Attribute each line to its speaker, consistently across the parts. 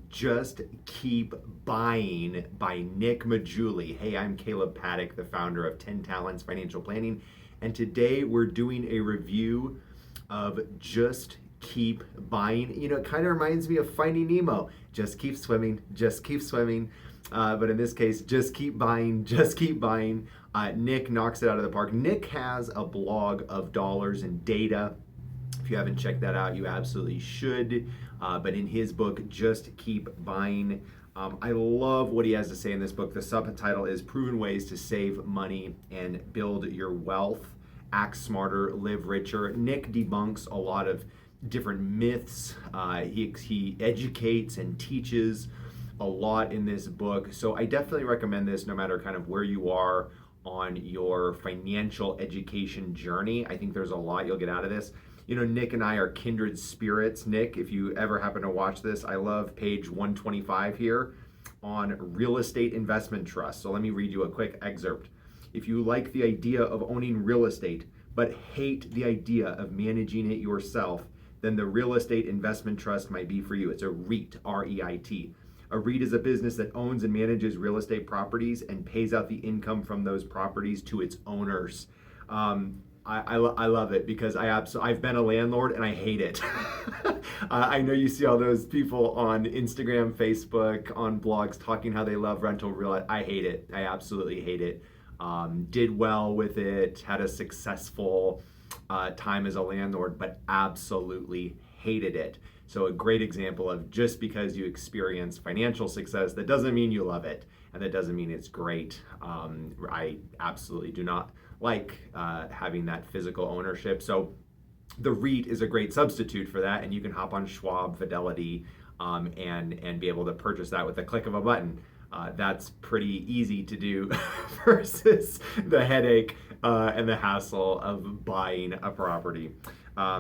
Speaker 1: Just Keep Buying by Nick Maggiulli. Hey, I'm Kaleb Paddock, the founder of 10 Talents Financial Planning, and today we're doing a review of Just Keep Buying. You know, it kind of reminds me of Finding Nemo. Just keep swimming, just keep swimming. But in this case, just keep buying, just keep buying. Nick knocks it out of the park. Nick has a blog of dollars and data. If you haven't checked that out, you absolutely should. But in his book, Just Keep Buying, I love what he has to say in this book. The subtitle is Proven Ways to Save Money and Build Your Wealth. Act smarter, live richer. Nick debunks a lot of different myths. He educates and teaches a lot in this book. So I definitely recommend this no matter kind of where you are on your financial education journey. I think there's a lot you'll get out of this. You know, Nick and I are kindred spirits. Nick, if you ever happen to watch this, I love page 125 here on real estate investment trust. So let me read you a quick excerpt. If you like the idea of owning real estate, but hate the idea of managing it yourself, then the real estate investment trust might be for you. It's a REIT, R-E-I-T. A REIT is a business that owns and manages real estate properties and pays out the income from those properties to its owners. I love it because I've been a landlord and I hate it. I know you see all those people on Instagram, Facebook, on blogs talking how they love rental real estate. I hate it. I absolutely hate it. Did well with it, had a successful time as a landlord, but absolutely hated it. So a great example of just because you experience financial success, that doesn't mean you love it, and that doesn't mean it's great. I absolutely do not like having that physical ownership. So the REIT is a great substitute for that, and you can hop on Schwab, Fidelity, and be able to purchase that with a click of a button. That's pretty easy to do versus the headache and the hassle of buying a property.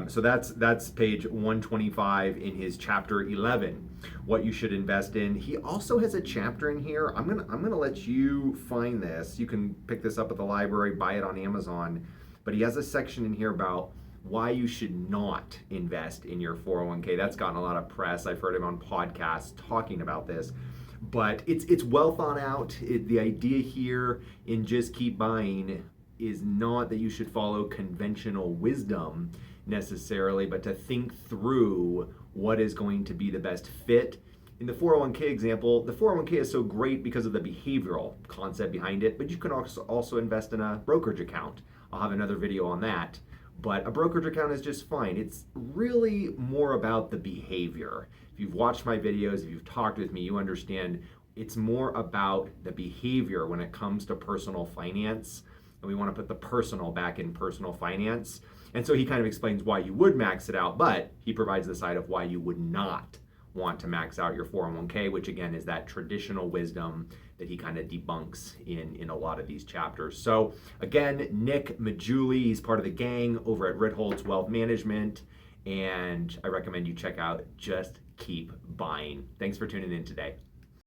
Speaker 1: So that's page 125 in his chapter 11, what you should invest in. He also has a chapter in here. I'm gonna let you find this. You can pick this up at the library, buy it on Amazon. But he has a section in here about why you should not invest in your 401k. That's gotten a lot of press. I've heard him on podcasts talking about this. But it's well thought out. The idea here in Just Keep Buying is not that you should follow conventional wisdom necessarily, but to think through what is going to be the best fit. In the 401k example, the 401k is so great because of the behavioral concept behind it, but you can also invest in a brokerage account. I'll have another video on that. But a brokerage account is just fine. It's really more about the behavior. If you've watched my videos, if you've talked with me, you understand it's more about the behavior when it comes to personal finance. And we want to put the personal back in personal finance. And so he kind of explains why you would max it out, but he provides the side of why you would not want to max out your 401k, which again is that traditional wisdom that he kind of debunks in a lot of these chapters. So again, Nick Maggiulli, he's part of the gang over at Ritholtz Wealth Management, and I recommend you check out Just Keep Buying. Thanks for tuning in today.